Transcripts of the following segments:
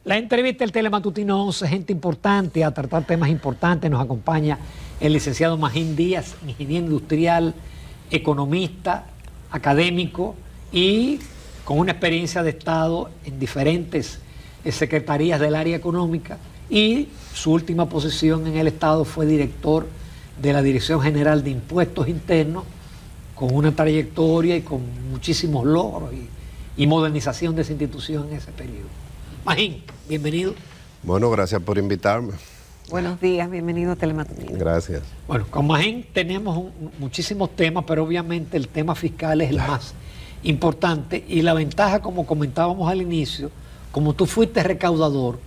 La entrevista del Telematutino 11, gente importante a tratar temas importantes. Nos acompaña el licenciado Magín Díaz, ingeniero industrial, economista, académico y con una experiencia de Estado en diferentes secretarías del área económica, y su última posición en el Estado fue director de la Dirección General de Impuestos Internos, con una trayectoria y con muchísimos logros y modernización de esa institución en ese periodo. Magín, bienvenido. Bueno, gracias por invitarme. Buenos días, bienvenido a Telematutino. Gracias. Bueno, con Magín tenemos muchísimos temas, pero obviamente el tema fiscal es el más importante, y la ventaja, como comentábamos al inicio, como tú fuiste recaudador,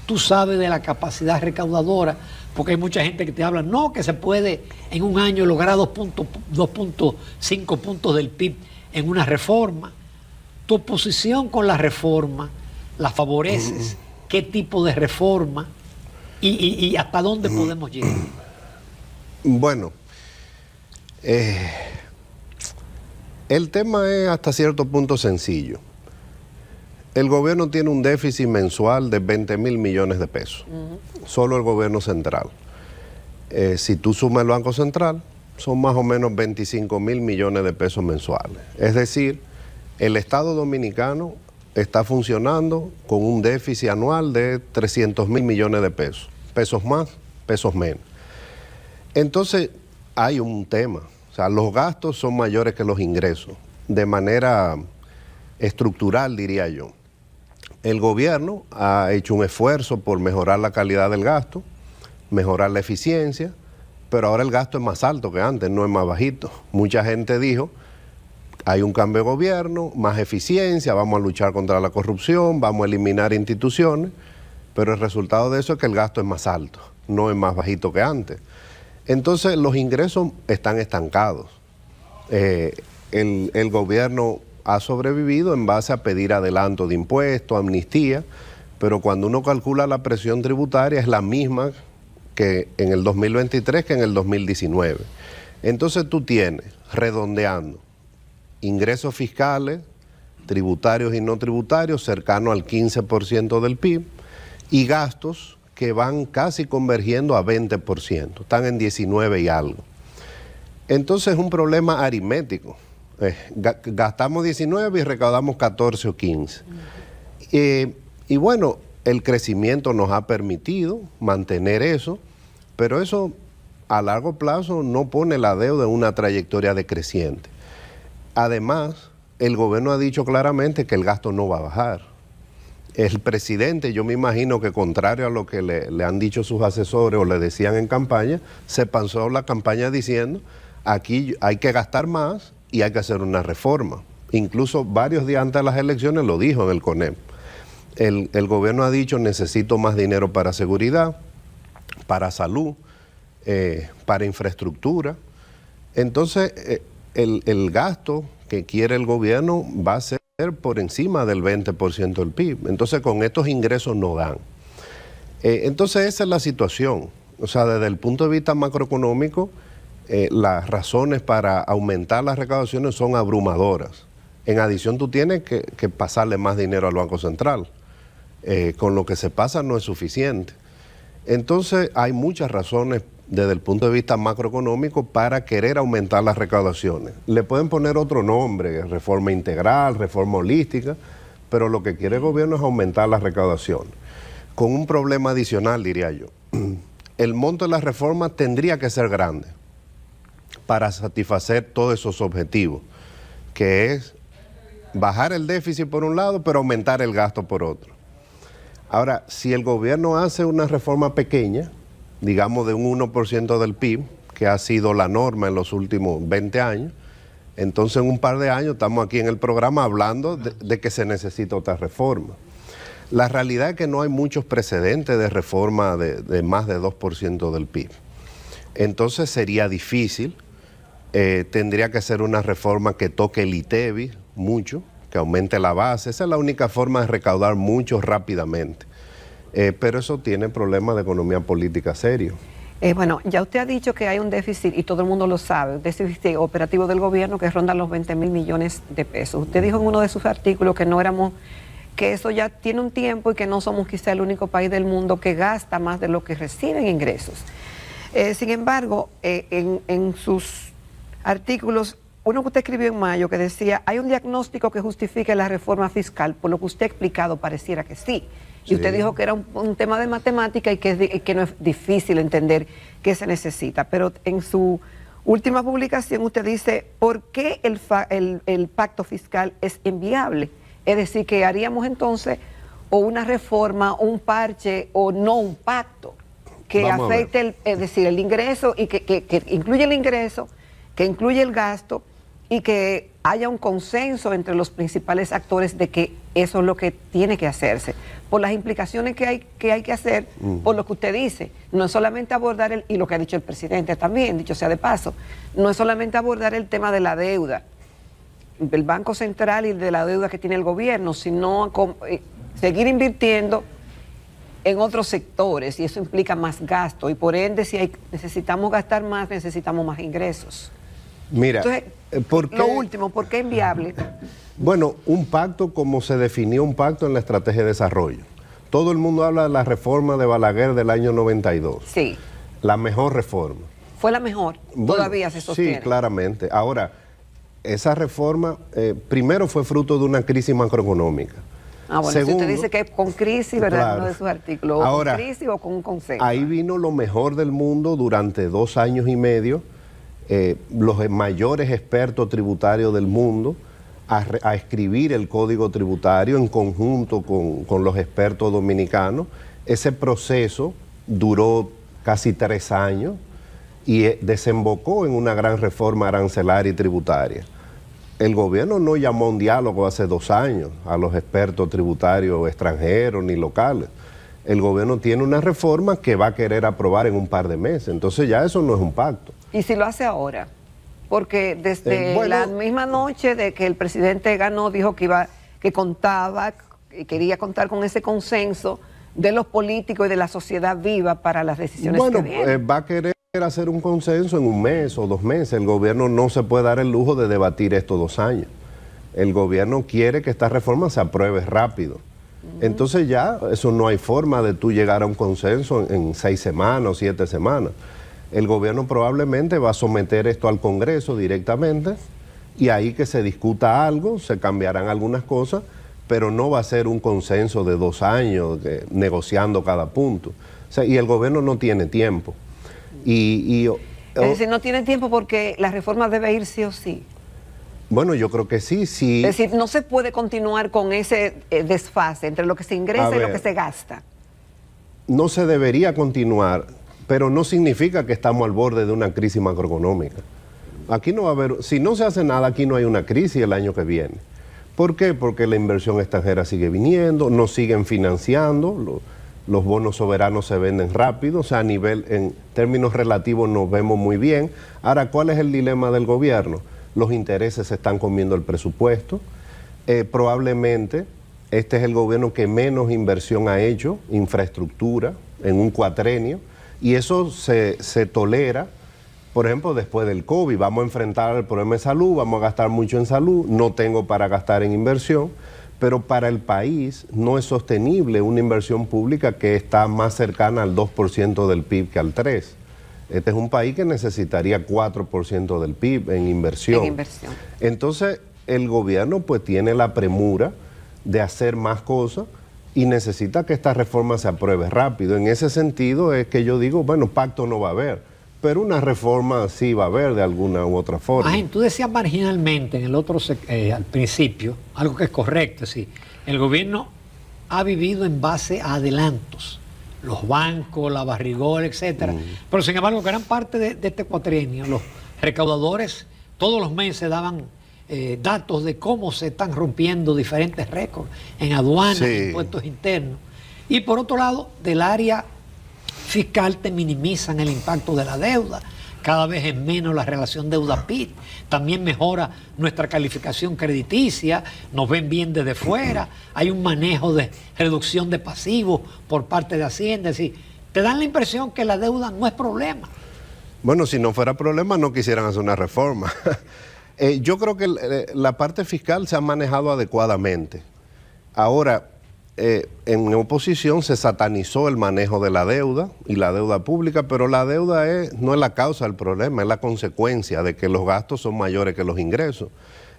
tú sabes de la capacidad recaudadora, porque hay mucha gente que te habla, no, que se puede en un año lograr 2.5 puntos del PIB en una reforma. Tu oposición con la reforma, ¿la favoreces? ¿Qué tipo de reforma? ¿Y hasta dónde podemos llegar? Bueno, el tema es hasta cierto punto sencillo. El gobierno tiene un déficit mensual de 20.000 millones de pesos. Solo el gobierno central. Si tú sumas el Banco Central, son más o menos 25.000 millones de pesos mensuales. Es decir, el Estado Dominicano está funcionando con un déficit anual de 300.000 millones de pesos. Pesos más, pesos menos. Entonces, hay un tema. O sea, los gastos son mayores que los ingresos, de manera estructural, diría yo. El gobierno ha hecho un esfuerzo por mejorar la calidad del gasto, mejorar la eficiencia, pero ahora el gasto es más alto que antes, no es más bajito. Mucha gente dijo, hay un cambio de gobierno, más eficiencia, vamos a luchar contra la corrupción, vamos a eliminar instituciones, pero el resultado de eso es que el gasto es más alto, no es más bajito que antes. Entonces los ingresos están estancados. El gobierno ha sobrevivido en base a pedir adelanto de impuestos, amnistía, pero cuando uno calcula la presión tributaria es la misma que en el 2023 que en el 2019. Entonces tú tienes, redondeando, ingresos fiscales, tributarios y no tributarios, cercano al 15% del PIB, y gastos que van casi convergiendo a 20%, están en 19 y algo. Entonces es un problema aritmético. Gastamos 19 y recaudamos 14 o 15. Y bueno, el crecimiento nos ha permitido mantener eso, pero eso a largo plazo no pone la deuda en una trayectoria decreciente. Además, el gobierno ha dicho claramente que el gasto no va a bajar. El presidente, yo me imagino que contrario a lo que le han dicho sus asesores o le decían en campaña, se pasó la campaña diciendo, aquí hay que gastar más y hay que hacer una reforma. Incluso varios días antes de las elecciones lo dijo en el CONEP. El gobierno ha dicho, necesito más dinero para seguridad, para salud, para infraestructura. Entonces, el gasto que quiere el gobierno va a ser por encima del 20% del PIB. Entonces, con estos ingresos no dan. Entonces, esa es la situación. O sea, desde el punto de vista macroeconómico, las razones para aumentar las recaudaciones son abrumadoras. En adición, tú tienes que pasarle más dinero al Banco Central. Con lo que se pasa no es suficiente. Entonces, hay muchas razones desde el punto de vista macroeconómico para querer aumentar las recaudaciones. Le pueden poner otro nombre, reforma integral, reforma holística, pero lo que quiere el gobierno es aumentar las recaudaciones. Con un problema adicional, diría yo. El monto de la reforma tendría que ser grande para satisfacer todos esos objetivos, que es bajar el déficit por un lado, pero aumentar el gasto por otro. Ahora, si el gobierno hace una reforma pequeña, digamos de un 1% del PIB, que ha sido la norma en los últimos 20 años, entonces en un par de años estamos aquí en el programa hablando de que se necesita otra reforma. La realidad es que no hay muchos precedentes de reforma de más de 2% del PIB. Entonces sería difícil, tendría que ser una reforma que toque el ITEVI mucho, que aumente la base. Esa es la única forma de recaudar mucho rápidamente. Pero eso tiene problemas de economía política serios. Bueno, ya usted ha dicho que hay un déficit, y todo el mundo lo sabe, un déficit operativo del gobierno que ronda los 20.000 millones de pesos. Usted dijo en uno de sus artículos que no éramos que eso ya tiene un tiempo y que no somos quizá el único país del mundo que gasta más de lo que recibe en ingresos. Sin embargo, en sus artículos, uno que usted escribió en mayo que decía, hay un diagnóstico que justifique la reforma fiscal, por lo que usted ha explicado pareciera que sí. Y usted dijo que era un tema de matemática y que no es difícil entender qué se necesita. Pero en su última publicación usted dice, ¿por qué el pacto fiscal es inviable? Es decir, que haríamos entonces o una reforma, o un parche, o no un pacto que afecte, es decir, el ingreso y que incluye el ingreso, que incluye el gasto y que haya un consenso entre los principales actores de que eso es lo que tiene que hacerse, por las implicaciones que hay que hacer, por lo que usted dice. No es solamente abordar y lo que ha dicho el presidente también, dicho sea de paso, no es solamente abordar el tema de la deuda del Banco Central y de la deuda que tiene el gobierno, sino seguir invirtiendo en otros sectores, y eso implica más gasto, y por ende si necesitamos gastar más, necesitamos más ingresos. Mira, entonces, lo último, ¿por qué inviable? Bueno, un pacto como se definió un pacto en la estrategia de desarrollo. Todo el mundo habla de la reforma de Balaguer del año 92. Sí. La mejor reforma. Fue la mejor, bueno, todavía se sostiene. Sí, claramente. Ahora, esa reforma primero fue fruto de una crisis macroeconómica. Bueno, segundo, si usted dice que con crisis, ¿verdad? Claro. Uno de sus artículos, ahora, con crisis o con un consenso. Ahí vino lo mejor del mundo durante 2 años y medio, los mayores expertos tributarios del mundo a escribir el código tributario en conjunto con los expertos dominicanos. Ese proceso duró casi 3 años y desembocó en una gran reforma arancelaria y tributaria. El gobierno no llamó a un diálogo hace 2 años a los expertos tributarios extranjeros ni locales. El gobierno tiene una reforma que va a querer aprobar en un par de meses. Entonces ya eso no es un pacto. ¿Y si lo hace ahora? Porque desde la misma noche de que el presidente ganó, dijo que quería contar con ese consenso de los políticos y de la sociedad viva para las decisiones que vienen. Va a querer hacer un consenso en 1 mes o 2 meses. El gobierno no se puede dar el lujo de debatir esto 2 años. El gobierno quiere que esta reforma se apruebe rápido. Entonces ya eso no hay forma de tú llegar a un consenso en 6 semanas o 7 semanas. El gobierno probablemente va a someter esto al Congreso directamente y ahí que se discuta algo, se cambiarán algunas cosas, pero no va a ser un consenso de 2 años negociando cada punto. O sea, y el gobierno no tiene tiempo. Es decir, no tiene tiempo porque la reforma debe ir sí o sí. Bueno, yo creo que sí. Es decir, no se puede continuar con ese desfase entre lo que se ingresa y lo que se gasta. No se debería continuar, pero no significa que estamos al borde de una crisis macroeconómica. Aquí no va a haber, si no se hace nada, aquí no hay una crisis el año que viene. ¿Por qué? Porque la inversión extranjera sigue viniendo, nos siguen financiando, los bonos soberanos se venden rápido, o sea, en términos relativos nos vemos muy bien. Ahora, ¿cuál es el dilema del gobierno? Los intereses se están comiendo el presupuesto. Probablemente este es el gobierno que menos inversión ha hecho, infraestructura, en un cuatrenio, y eso se tolera. Por ejemplo, después del COVID, vamos a enfrentar el problema de salud, vamos a gastar mucho en salud, no tengo para gastar en inversión, pero para el país no es sostenible una inversión pública que está más cercana al 2% del PIB que al 3%. Este es un país que necesitaría 4% del PIB en inversión. Entonces, el gobierno pues tiene la premura de hacer más cosas y necesita que esta reforma se apruebe rápido. En ese sentido es que yo digo, bueno, pacto no va a haber, pero una reforma sí va a haber de alguna u otra forma. Tú decías marginalmente en el otro al principio, algo que es correcto, es decir, el gobierno ha vivido en base a adelantos, los bancos, la barrigol, etcétera. Pero sin embargo, gran parte de este cuatrienio, los recaudadores todos los meses daban datos de cómo se están rompiendo diferentes récords en aduanas, impuestos internos. Y por otro lado, del área fiscal te minimizan el impacto de la deuda. Cada vez es menos la relación deuda-PIB. También mejora nuestra calificación crediticia, nos ven bien desde fuera, hay un manejo de reducción de pasivos por parte de Hacienda. Es decir, te dan la impresión que la deuda no es problema. Bueno, si no fuera problema no quisieran hacer una reforma. Yo creo que la parte fiscal se ha manejado adecuadamente. Ahora, en oposición se satanizó el manejo de la deuda y la deuda pública, pero la deuda no es la causa del problema, es la consecuencia de que los gastos son mayores que los ingresos.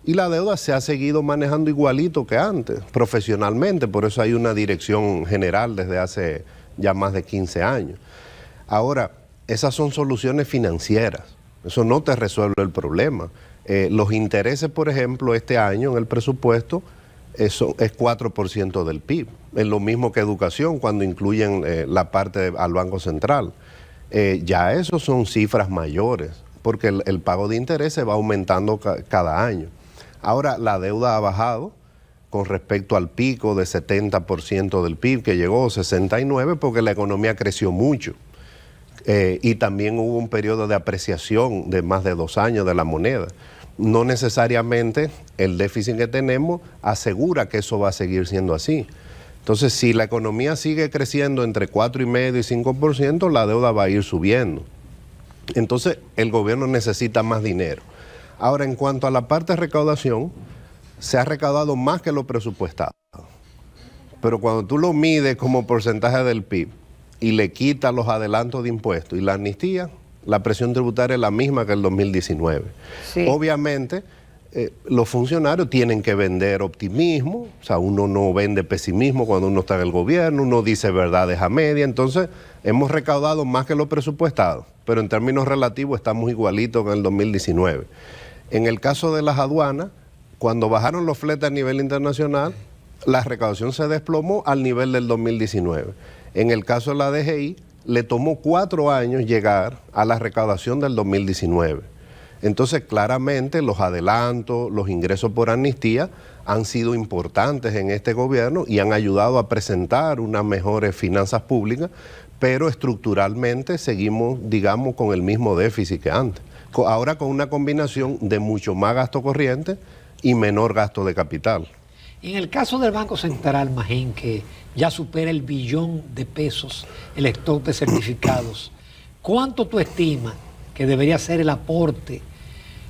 Y la deuda se ha seguido manejando igualito que antes, profesionalmente, por eso hay una dirección general desde hace ya más de 15 años. Ahora, esas son soluciones financieras, eso no te resuelve el problema. Los intereses, por ejemplo, este año en el presupuesto es 4% del PIB, es lo mismo que educación cuando incluyen la parte al Banco Central. Ya eso son cifras mayores, porque el pago de intereses va aumentando cada año. Ahora la deuda ha bajado con respecto al pico de 70% del PIB que llegó a 69% porque la economía creció mucho. Y también hubo un periodo de apreciación de más de 2 años de la moneda. No necesariamente el déficit que tenemos asegura que eso va a seguir siendo así. Entonces, si la economía sigue creciendo entre 4,5% y 5%, la deuda va a ir subiendo. Entonces, el gobierno necesita más dinero. Ahora, en cuanto a la parte de recaudación, se ha recaudado más que lo presupuestado. Pero cuando tú lo mides como porcentaje del PIB y le quitas los adelantos de impuestos y la amnistía, la presión tributaria es la misma que el 2019. Sí. Obviamente, los funcionarios tienen que vender optimismo, o sea, uno no vende pesimismo cuando uno está en el gobierno, uno dice verdades a media, entonces hemos recaudado más que lo presupuestado, pero en términos relativos estamos igualitos que en el 2019. En el caso de las aduanas, cuando bajaron los fletes a nivel internacional, la recaudación se desplomó al nivel del 2019. En el caso de la DGI, le tomó 4 años llegar a la recaudación del 2019. Entonces, claramente, los adelantos, los ingresos por amnistía han sido importantes en este gobierno y han ayudado a presentar unas mejores finanzas públicas, pero estructuralmente seguimos, digamos, con el mismo déficit que antes. Ahora con una combinación de mucho más gasto corriente y menor gasto de capital. En el caso del Banco Central, Magín, que ya supera el billón de pesos el stock de certificados, ¿cuánto tú estimas que debería ser el aporte?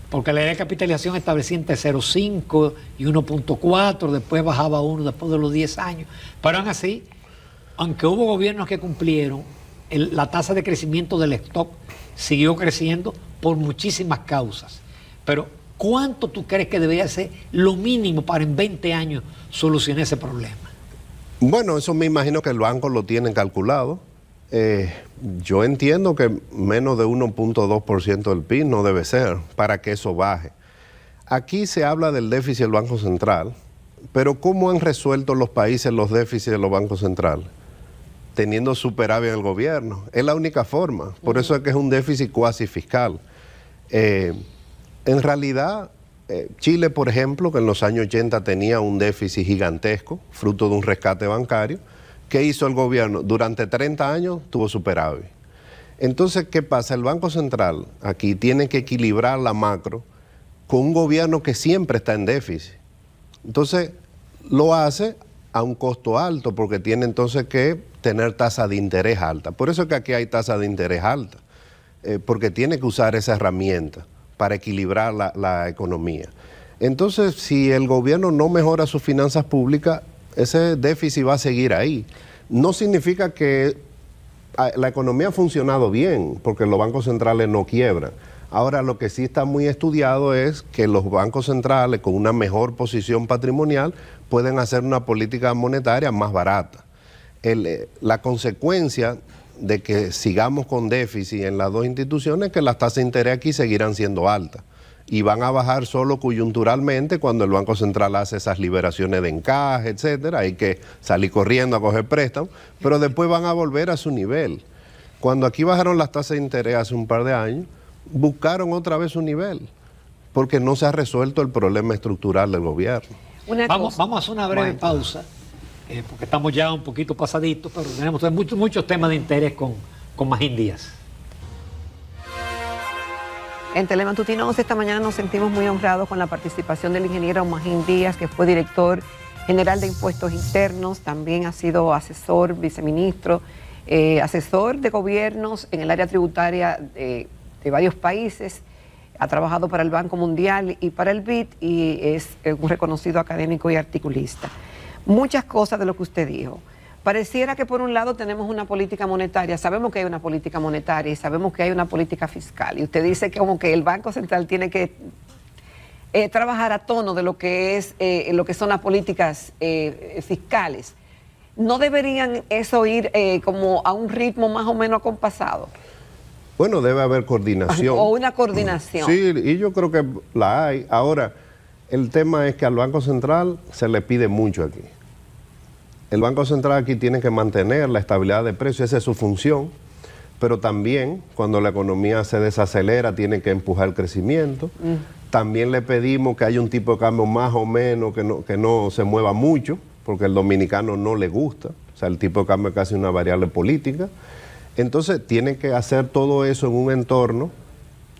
Porque la ley de capitalización establecía entre 0,5 y 1,4, después bajaba 1 después de los 10 años. Pero aún así, aunque hubo gobiernos que cumplieron, la tasa de crecimiento del stock siguió creciendo por muchísimas causas. Pero ¿cuánto tú crees que debería ser lo mínimo para en 20 años solucionar ese problema? Bueno, eso me imagino que el banco lo tienen calculado. Yo entiendo que menos de 1,2% del PIB no debe ser para que eso baje. Aquí se habla del déficit del Banco Central, pero ¿cómo han resuelto los países los déficits de los bancos centrales? Teniendo superávit en el gobierno. Es la única forma. Por eso es que es un déficit cuasi fiscal. En realidad, Chile, por ejemplo, que en los años 80 tenía un déficit gigantesco, fruto de un rescate bancario, ¿qué hizo el gobierno? Durante 30 años tuvo superávit. Entonces, ¿qué pasa? El Banco Central aquí tiene que equilibrar la macro con un gobierno que siempre está en déficit. Entonces, lo hace a un costo alto porque tiene entonces que tener tasa de interés alta. Por eso es que aquí hay tasa de interés alta, porque tiene que usar esa herramienta para equilibrar la economía. Entonces, si el gobierno no mejora sus finanzas públicas, ese déficit va a seguir ahí. No significa que la economía ha funcionado bien, porque los bancos centrales no quiebran. Ahora, lo que sí está muy estudiado es que los bancos centrales, con una mejor posición patrimonial, pueden hacer una política monetaria más barata. La consecuencia de que sigamos con déficit en las dos instituciones es que las tasas de interés aquí seguirán siendo altas y van a bajar solo coyunturalmente cuando el Banco Central hace esas liberaciones de encaje, etcétera. Hay que salir corriendo a coger préstamos, pero después van a volver a su nivel. Cuando aquí bajaron las tasas de interés hace un par de años, buscaron otra vez su nivel, porque no se ha resuelto el problema estructural del gobierno. Vamos a hacer una breve pausa, porque estamos ya un poquito pasaditos, pero tenemos muchos temas de interés con Magín Díaz. En Telematutinos esta mañana nos sentimos muy honrados con la participación del ingeniero Magín Díaz, que fue director general de Impuestos Internos, también ha sido asesor, viceministro, asesor de gobiernos en el área tributaria de varios países, ha trabajado para el Banco Mundial y para el BID y es un reconocido académico y articulista. muchas cosas de lo que usted dijo. Pareciera que por un lado tenemos una política monetaria, sabemos que hay una política monetaria y sabemos que hay una política fiscal. Y usted dice que como que el Banco Central tiene que trabajar a tono de lo que es lo que son las políticas fiscales. ¿No deberían eso ir como a un ritmo más o menos acompasado? Bueno, debe haber coordinación. O una coordinación. Sí, y yo creo que la hay. Ahora, el tema es que al Banco Central se le pide mucho aquí. El Banco Central aquí tiene que mantener la estabilidad de precios, esa es su función, pero también cuando la economía se desacelera tiene que empujar el crecimiento. También le pedimos que haya un tipo de cambio más o menos, que no se mueva mucho, porque al dominicano no le gusta, o sea, el tipo de cambio es casi una variable política. Entonces tiene que hacer todo eso en un entorno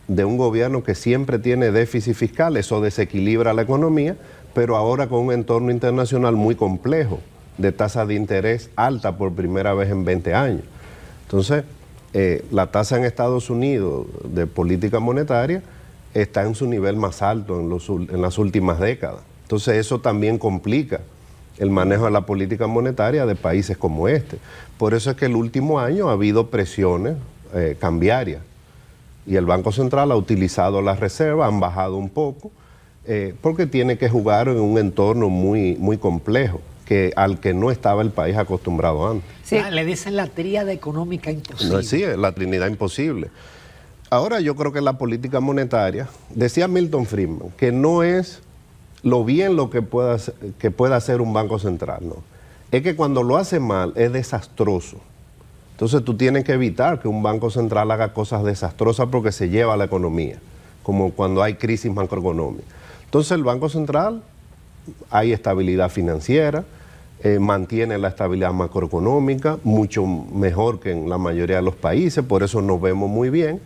de un gobierno que siempre tiene déficit fiscal, eso desequilibra la economía, pero ahora con un entorno internacional muy complejo, de tasa de interés alta por primera vez en 20 años. Entonces, la tasa en Estados Unidos de política monetaria está en su nivel más alto en las últimas décadas. Entonces, eso también complica el manejo de la política monetaria de países como este. Por eso es que el último año ha habido presiones cambiarias y el Banco Central ha utilizado las reservas, han bajado un poco, porque tiene que jugar en un entorno muy complejo, al que no estaba el país acostumbrado antes. Sí. Le dicen la tríada económica imposible. No, sí, la trinidad imposible. Ahora yo creo que la política monetaria, decía Milton Friedman, que no es lo que pueda hacer un banco central, no. Es que cuando lo hace mal es desastroso. Entonces tú tienes que evitar que un banco central haga cosas desastrosas porque se lleva a la economía, como cuando hay crisis macroeconómica. Entonces el Banco Central, hay estabilidad financiera, mantiene la estabilidad macroeconómica, mucho mejor que en la mayoría de los países, por eso nos vemos muy bien.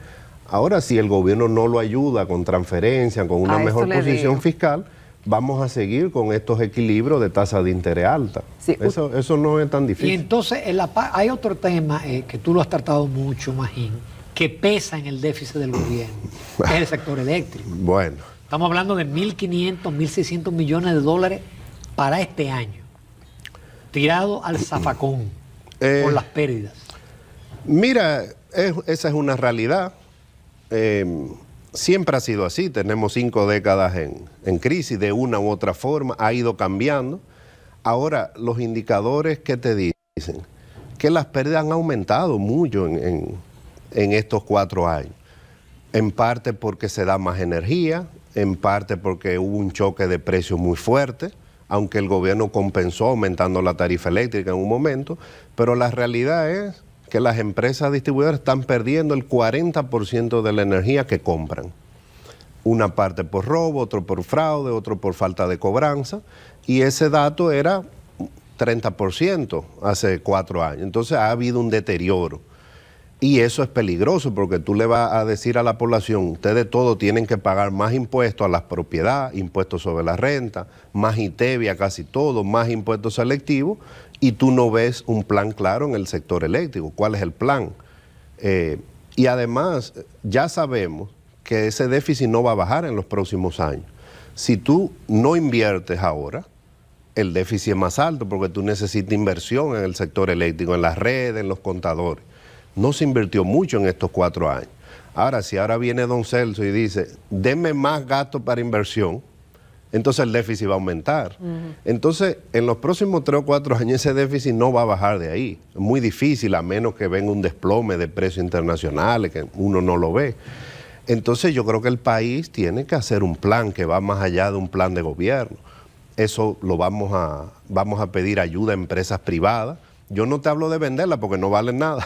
Ahora, si el gobierno no lo ayuda con transferencia, con una mejor posición fiscal, vamos a seguir con estos equilibrios de tasa de interés alta. Sí. Eso no es tan difícil. Y entonces, hay otro tema que tú lo has tratado mucho, Magín, que pesa en el déficit del gobierno, que es el sector eléctrico. Bueno. Estamos hablando de 1.500, 1.600 millones de dólares para este año, tirado al zafacón por las pérdidas. Mira, esa es una realidad. Siempre ha sido así, tenemos 5 décadas en crisis, de una u otra forma, ha ido cambiando. Ahora, los indicadores que te dicen que las pérdidas han aumentado mucho en estos 4 años, en parte porque se da más energía, en parte porque hubo un choque de precios muy fuerte, aunque el gobierno compensó aumentando la tarifa eléctrica en un momento, pero la realidad es que las empresas distribuidoras están perdiendo el 40% de la energía que compran. Una parte por robo, otro por fraude, otro por falta de cobranza, y ese dato era 30% hace 4 años. Entonces ha habido un deterioro. Y eso es peligroso porque tú le vas a decir a la población, ustedes todos tienen que pagar más impuestos a las propiedades, impuestos sobre la renta, más ITEVI a casi todo, más impuestos selectivos, y tú no ves un plan claro en el sector eléctrico. ¿Cuál es el plan? Y además, ya sabemos que ese déficit no va a bajar en los próximos años. Si tú no inviertes ahora, el déficit es más alto porque tú necesitas inversión en el sector eléctrico, en las redes, en los contadores. No se invirtió mucho en estos 4 años. Ahora, si ahora viene don Celso y dice, denme más gasto para inversión, entonces el déficit va a aumentar. Entonces, en los próximos 3 o 4 años ese déficit no va a bajar de ahí. Es muy difícil, a menos que venga un desplome de precios internacionales, que uno no lo ve. Entonces, yo creo que el país tiene que hacer un plan que va más allá de un plan de gobierno. Eso lo vamos a pedir ayuda a empresas privadas. Yo no te hablo de venderla porque no valen nada.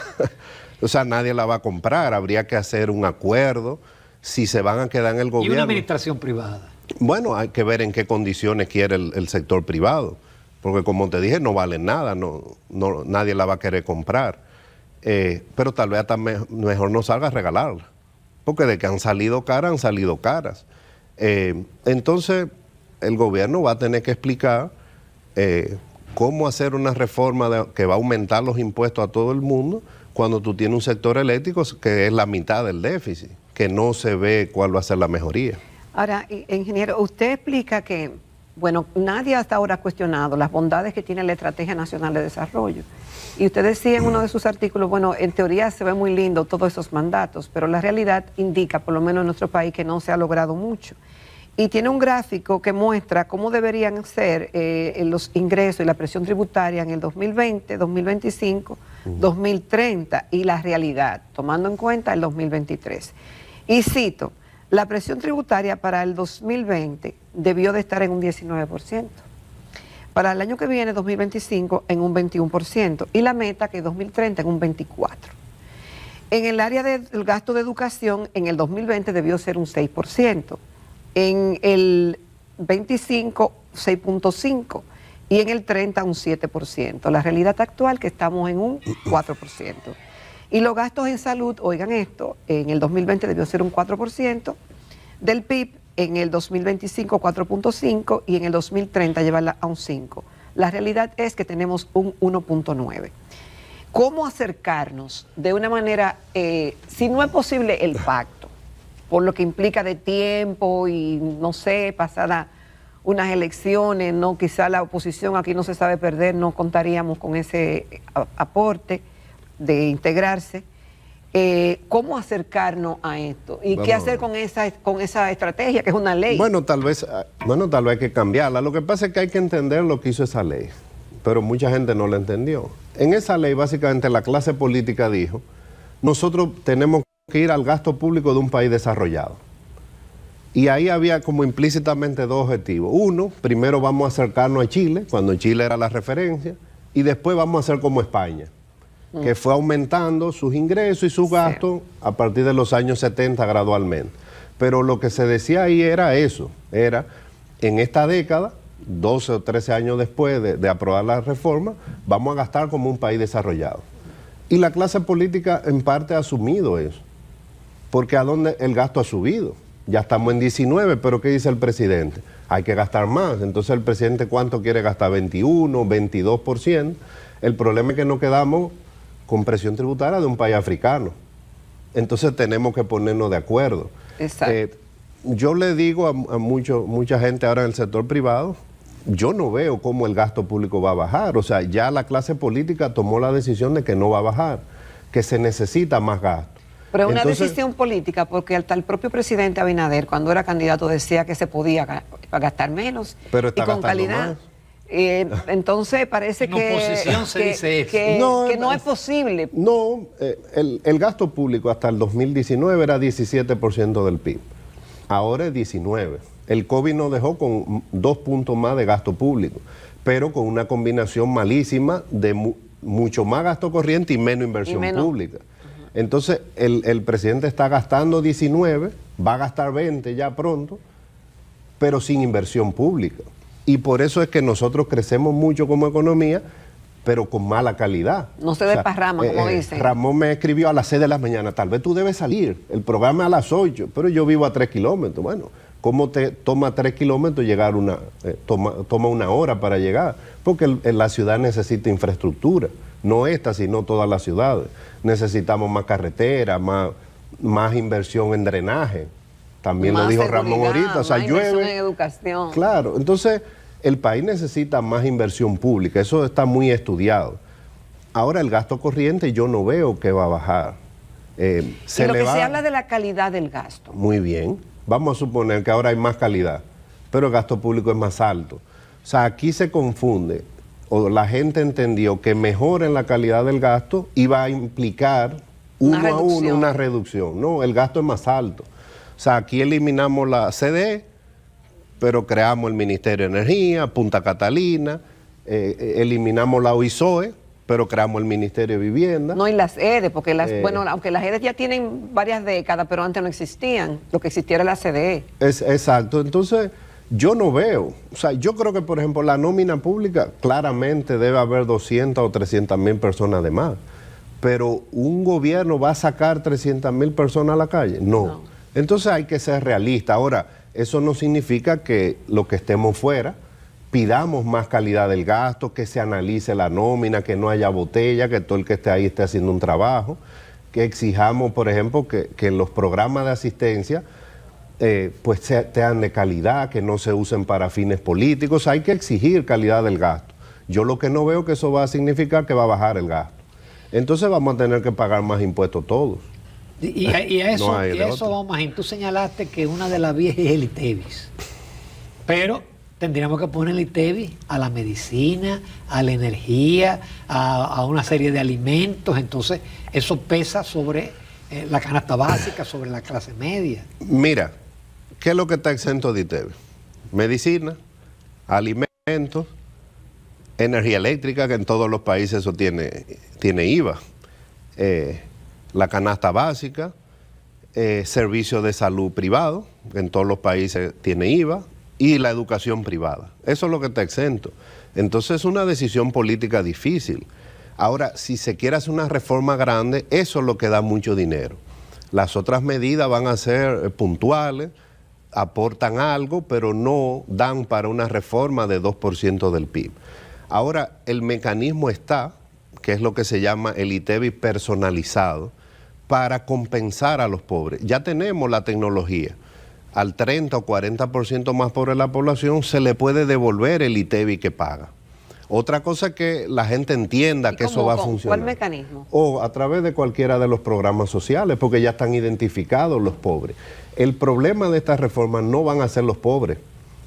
O sea, nadie la va a comprar. Habría que hacer un acuerdo. Si se van a quedar en el gobierno. ¿Y una administración privada? Bueno, hay que ver en qué condiciones quiere el sector privado. Porque como te dije, no valen nada. Nadie la va a querer comprar. Pero tal vez hasta mejor no salga a regalarla. Porque de que han salido caras, han salido caras. Entonces, el gobierno va a tener que explicar cómo hacer una reforma que va a aumentar los impuestos a todo el mundo cuando tú tienes un sector eléctrico que es la mitad del déficit, que no se ve cuál va a ser la mejoría. Ahora, ingeniero, usted explica que Bueno, nadie hasta ahora ha cuestionado las bondades que tiene la Estrategia Nacional de Desarrollo. Y usted decía en uno de sus artículos, bueno, en teoría se ve muy lindo todos esos mandatos, pero la realidad indica, por lo menos en nuestro país, que no se ha logrado mucho. Y tiene un gráfico que muestra cómo deberían ser los ingresos y la presión tributaria en el 2020, 2025, 2030 y la realidad, tomando en cuenta el 2023. Y cito, la presión tributaria para el 2020 debió de estar en un 19%. Para el año que viene, 2025, en un 21%. Y la meta, que es 2030, en un 24%. En el área del gasto de educación, en el 2020 debió ser un 6%. En el 25, 6.5%. Y en el 30, un 7%. La realidad actual, que estamos en un 4%. Y los gastos en salud, oigan esto, en el 2020 debió ser un 4% del PIB, en el 2025 4.5% y en el 2030 llevarla a un 5%. La realidad es que tenemos un 1.9%. ¿Cómo acercarnos de una manera, si no es posible el pacto, por lo que implica de tiempo y no sé, pasada unas elecciones, no, quizá la oposición aquí no se sabe perder, no contaríamos con ese aporte de integrarse? ¿Cómo acercarnos a esto? ¿Y qué hacer con esa estrategia, que es una ley? Bueno, tal vez hay que cambiarla. Lo que pasa es que hay que entender lo que hizo esa ley, pero mucha gente no la entendió. En esa ley, básicamente, la clase política dijo, nosotros tenemos que ir al gasto público de un país desarrollado. Y ahí había como implícitamente dos objetivos. Uno, primero vamos a acercarnos a Chile, cuando Chile era la referencia, y después vamos a hacer como España, que fue aumentando sus ingresos y sus gastos a partir de los años 70 gradualmente. Pero lo que se decía ahí era eso, era en esta década, 12 o 13 años después de aprobar la reforma, vamos a gastar como un país desarrollado. Y la clase política en parte ha asumido eso, porque ¿a dónde el gasto ha subido? Ya estamos en 19, pero ¿qué dice el presidente? Hay que gastar más. Entonces el presidente, ¿cuánto quiere gastar? 21, 22%. El problema es que nos quedamos con presión tributaria de un país africano. Entonces tenemos que ponernos de acuerdo. Exacto. Yo le digo a mucha gente ahora en el sector privado, yo no veo cómo el gasto público va a bajar. O sea, ya la clase política tomó la decisión de que no va a bajar, que se necesita más gasto. Pero es una decisión política, porque hasta el propio presidente Abinader, cuando era candidato, decía que se podía gastar menos pero está y con calidad. Más. Entonces parece en oposición se dice eso. que no es posible. No, el gasto público hasta el 2019 era 17% del PIB. Ahora es 19%. El COVID nos dejó con 2 puntos más de gasto público, pero con una combinación malísima de mucho más gasto corriente y menos inversión pública. Entonces, el presidente está gastando 19, va a gastar 20 ya pronto, pero sin inversión pública. Y por eso es que nosotros crecemos mucho como economía, pero con mala calidad. No se desparrama, como dicen. Ramón me escribió a las 6 de la mañana, tal vez tú debes salir, el programa es a las 8, pero yo vivo a 3 kilómetros. Bueno, ¿cómo te toma 3 kilómetros llegar toma una hora para llegar? Porque la ciudad necesita infraestructura, no esta, sino todas las ciudades. Necesitamos más carreteras, más inversión en drenaje. También lo dijo Ramón ahorita, o sea, llueve. En educación. Claro, entonces el país necesita más inversión pública, eso está muy estudiado. Ahora el gasto corriente yo no veo que va a bajar. Se habla de la calidad del gasto. Muy bien, vamos a suponer que ahora hay más calidad, pero el gasto público es más alto. O sea, aquí se confunde, o la gente entendió que mejorar la calidad del gasto iba a implicar uno a uno una reducción. No, el gasto es más alto. O sea, aquí eliminamos la CDE, pero creamos el Ministerio de Energía, Punta Catalina, eliminamos la OISOE, pero creamos el Ministerio de Vivienda. No, y las EDE, porque bueno, aunque las EDE ya tienen varias décadas, pero antes no existían, lo que existía era la CDE. Exacto, entonces yo no veo, o sea, yo creo que por ejemplo la nómina pública claramente debe haber 200 o 300.000 personas de más, pero ¿un gobierno va a sacar 300.000 personas a la calle? No. Entonces hay que ser realista. Ahora, eso no significa que lo que estemos fuera pidamos más calidad del gasto, que se analice la nómina, que no haya botella, que todo el que esté ahí esté haciendo un trabajo, que exijamos, por ejemplo, que en los programas de asistencia pues sean de calidad, que no se usen para fines políticos. Hay que exigir calidad del gasto. Yo lo que no veo que eso va a significar que va a bajar el gasto. Entonces vamos a tener que pagar más impuestos todos. Y a eso, No hay de otra. vamos, Magín. Tú señalaste que una de las vías es el ITEVIS. Pero tendríamos que poner el ITEVIS a la medicina, a la energía, a una serie de alimentos. Entonces, eso pesa sobre la canasta básica, sobre la clase media. Mira, ¿qué es lo que está exento de ITEVIS? Medicina, alimentos, energía eléctrica, que en todos los países eso tiene IVA. La canasta básica, servicios de salud privado, que en todos los países tiene IVA, y la educación privada. Eso es lo que está exento. Entonces es una decisión política difícil. Ahora, si se quiere hacer una reforma grande, eso es lo que da mucho dinero. Las otras medidas van a ser puntuales, aportan algo, pero no dan para una reforma de 2% del PIB. Ahora, el mecanismo está, que es lo que se llama el ITEVIS personalizado, para compensar a los pobres. Ya tenemos la tecnología. Al 30 o 40% más pobre de la población se le puede devolver el ITEVIS que paga. Otra cosa es que la gente entienda que eso va a funcionar. ¿Cuál mecanismo? O a través de cualquiera de los programas sociales, porque ya están identificados los pobres. El problema de estas reformas no van a ser los pobres,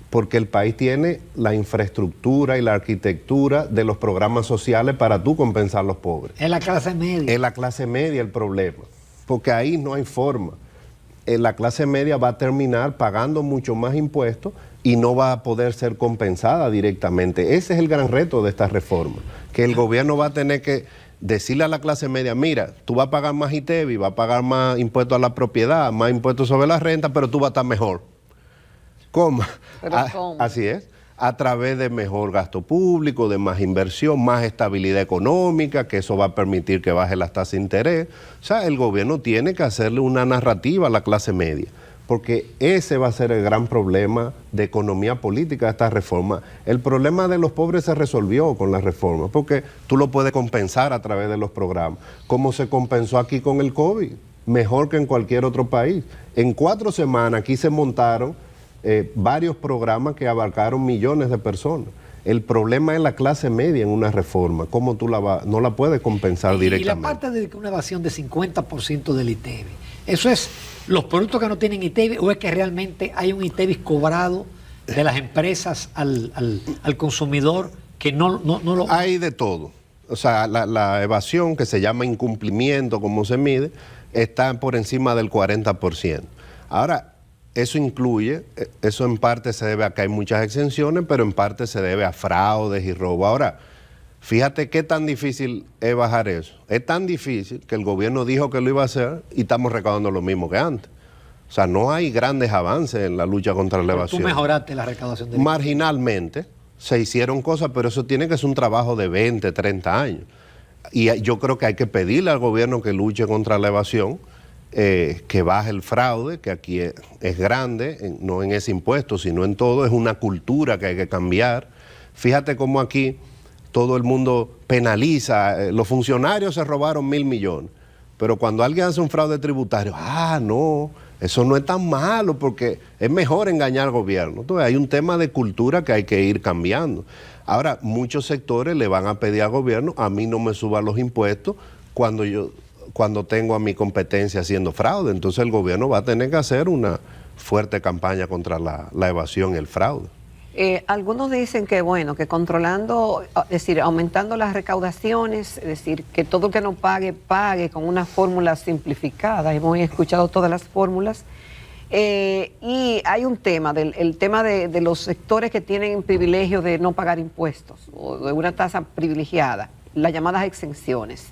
porque el país tiene la infraestructura y la arquitectura de los programas sociales para tú compensar a los pobres. Es la clase media. Es la clase media el problema, porque ahí no hay forma. La clase media va a terminar pagando mucho más impuestos y no va a poder ser compensada directamente. Ese es el gran reto de esta reforma, que el gobierno va a tener que decirle a la clase media, mira, tú vas a pagar más ITEVIS, vas a pagar más impuestos a la propiedad, más impuestos sobre la renta, pero tú vas a estar mejor. ¿Cómo? ¿Cómo? Así es, a través de mejor gasto público, de más inversión, más estabilidad económica, que eso va a permitir que baje las tasas de interés. O sea, el gobierno tiene que hacerle una narrativa a la clase media, porque ese va a ser el gran problema de economía política de esta reforma. El problema de los pobres se resolvió con la reforma, porque tú lo puedes compensar a través de los programas, como se compensó aquí con el COVID, mejor que en cualquier otro país. En 4 semanas aquí se montaron varios programas que abarcaron millones de personas. El problema es la clase media en una reforma. ¿Cómo tú no la puedes compensar directamente? Y la parte de una evasión de 50% del ITEVIS, ¿eso es los productos que no tienen ITEVIS o es que realmente hay un ITEVIS cobrado de las empresas al consumidor que no lo... Hay de todo. O sea, la evasión, que se llama incumplimiento, como se mide, está por encima del 40%. Ahora, eso incluye, eso en parte se debe a que hay muchas exenciones, pero en parte se debe a fraudes y robo. Ahora, fíjate qué tan difícil es bajar eso. Es tan difícil que el gobierno dijo que lo iba a hacer y estamos recaudando lo mismo que antes. O sea, no hay grandes avances en la lucha contra la evasión. Tú mejoraste la recaudación de marginalmente se hicieron cosas, pero eso tiene que ser un trabajo de 20, 30 años. Y yo creo que hay que pedirle al gobierno que luche contra la evasión, que baje el fraude, que aquí es grande, no en ese impuesto, sino en todo. Es una cultura que hay que cambiar. Fíjate cómo aquí todo el mundo penaliza. Los funcionarios se robaron 1.000 millones, pero cuando alguien hace un fraude tributario, no, eso no es tan malo porque es mejor engañar al gobierno. Entonces hay un tema de cultura que hay que ir cambiando. Ahora, muchos sectores le van a pedir al gobierno, a mí no me suban los impuestos cuando tengo a mi competencia haciendo fraude. Entonces el gobierno va a tener que hacer una fuerte campaña contra la evasión y el fraude. Algunos dicen que, bueno, que controlando, es decir, aumentando las recaudaciones, es decir, que todo el que no pague, pague con una fórmula simplificada. Hemos escuchado todas las fórmulas. Y hay un tema, el tema de los sectores que tienen privilegio de no pagar impuestos o de una tasa privilegiada, las llamadas exenciones.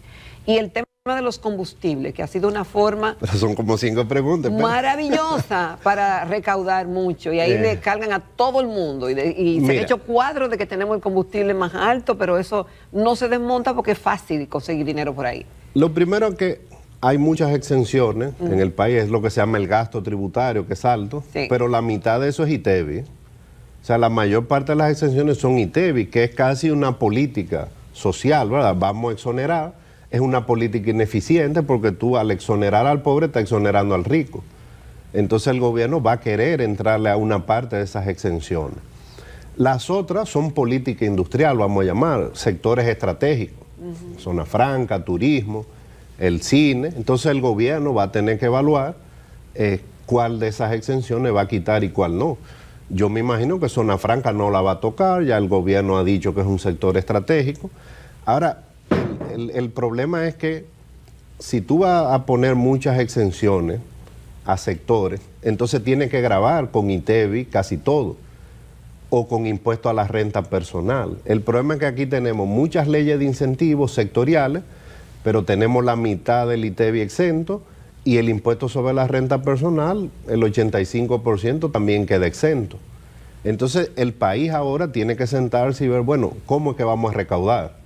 Y el tema de los combustibles, que ha sido una forma... Pero son como 5 preguntas. Maravillosa para recaudar mucho. Y ahí le cargan a todo el mundo. Y se han hecho cuadros de que tenemos el combustible más alto, pero eso no se desmonta porque es fácil conseguir dinero por ahí. Lo primero es que hay muchas exenciones en el país, es lo que se llama el gasto tributario, que es alto, pero la mitad de eso es ITEVIS. O sea, la mayor parte de las exenciones son ITEVIS, que es casi una política social, ¿verdad? Vamos a exonerar. Es una política ineficiente porque tú al exonerar al pobre estás exonerando al rico. entonces el gobierno va a querer entrarle a una parte de esas exenciones. Las otras son política industrial, vamos a llamar, sectores estratégicos, zona franca, turismo, el cine. Entonces el gobierno va a tener que evaluar cuál de esas exenciones va a quitar y cuál no. Yo me imagino que zona franca no la va a tocar, ya el gobierno ha dicho que es un sector estratégico. Ahora, el problema es que si tú vas a poner muchas exenciones a sectores, entonces tienes que gravar con ITEVI casi todo, o con impuesto a la renta personal. El problema es que aquí tenemos muchas leyes de incentivos sectoriales, pero tenemos la mitad del ITEVI exento y el impuesto sobre la renta personal, el 85% también queda exento. Entonces el país ahora tiene que sentarse y ver, bueno, ¿cómo es que vamos a recaudar?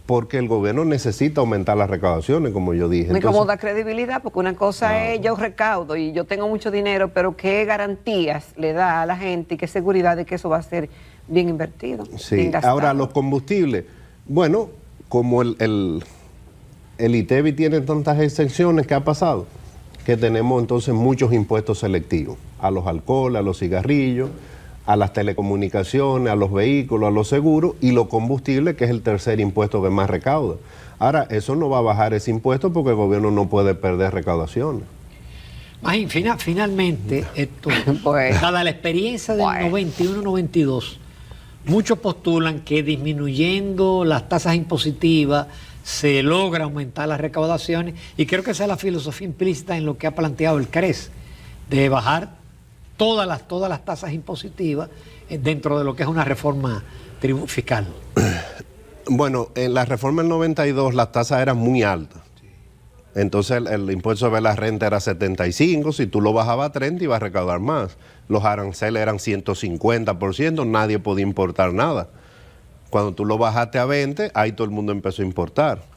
Porque el gobierno necesita aumentar las recaudaciones, como yo dije. Y como da credibilidad, porque una cosa es yo recaudo y yo tengo mucho dinero, pero ¿qué garantías le da a la gente y qué seguridad de que eso va a ser bien invertido? Sí, bien gastado? ahora los combustibles, bueno, como el ITEVI tiene tantas exenciones, ¿qué ha pasado? Que tenemos entonces muchos impuestos selectivos, a los alcoholes, a los cigarrillos, a las telecomunicaciones, a los vehículos, a los seguros y los combustibles, que es el tercer impuesto que más recauda. Ahora, eso no va a bajar ese impuesto porque el gobierno no puede perder recaudaciones. Magín, finalmente, esto, Pues, dada la experiencia del 91-92, muchos postulan que disminuyendo las tasas impositivas se logra aumentar las recaudaciones, y creo que esa es la filosofía implícita en lo que ha planteado el CRES, de bajar todas las tasas impositivas dentro de lo que es una reforma fiscal. Bueno, en la reforma del 92 las tasas eran muy altas. Entonces el impuesto sobre la renta era 75, si tú lo bajabas a 30 ibas a recaudar más. Los aranceles eran 150%, nadie podía importar nada. Cuando tú lo bajaste a 20, ahí todo el mundo empezó a importar.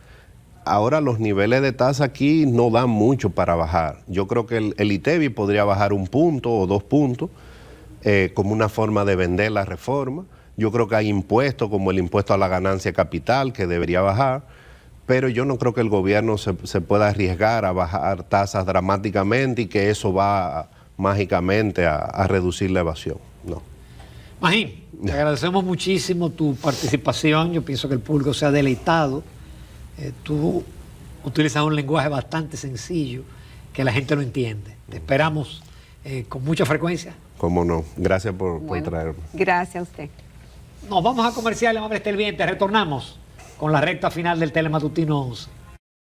Ahora los niveles de tasa aquí no dan mucho para bajar. Yo creo que el ITEVI podría bajar 1 punto o 2 puntos como una forma de vender la reforma. Yo creo que hay impuestos como el impuesto a la ganancia capital que debería bajar, pero yo no creo que el gobierno se pueda arriesgar a bajar tasas dramáticamente y que eso va mágicamente a reducir la evasión. No. Magín, te agradecemos muchísimo tu participación. Yo pienso que el público se ha deleitado. Tú utilizas un lenguaje bastante sencillo que la gente lo entiende. Te esperamos con mucha frecuencia. Cómo no. Gracias por traerme. Gracias a usted. Nos vamos a comerciales, amables televidentes. Retornamos con la recta final del Telematutino 11.